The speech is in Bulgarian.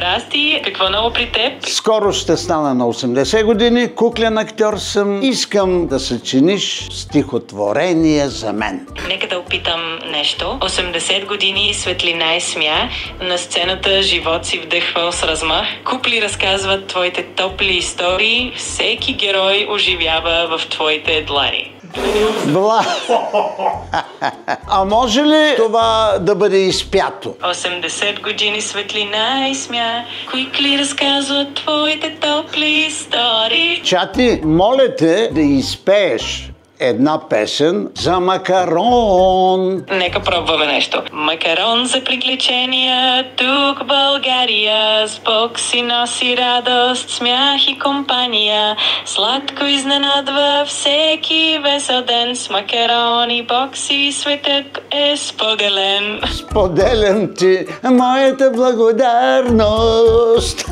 Здрасти, какво ново при теб? Скоро ще стана на 80 години, куклен актьор съм. Искам да съчиниш стихотворение за мен. Нека да опитам нещо. 80 години, светлина и смях. На сцената живот си вдъхвал с размах. Кукли разказват твоите топли истории. Всеки герой оживява в твоите длани. А може ли това да бъде изпято? 80 години, светлина и смях. Кукли разказват твоите топли истории. Чати, моля те да изпееш една песен за макарон. Нека пробваме нещо. Макарон за приключения, тук в България. С Бог си носи радост, смях и компания. Сладко изненадва всеки весел ден. С макарон и бокси светът е споделен. Споделям ти моята благодарност.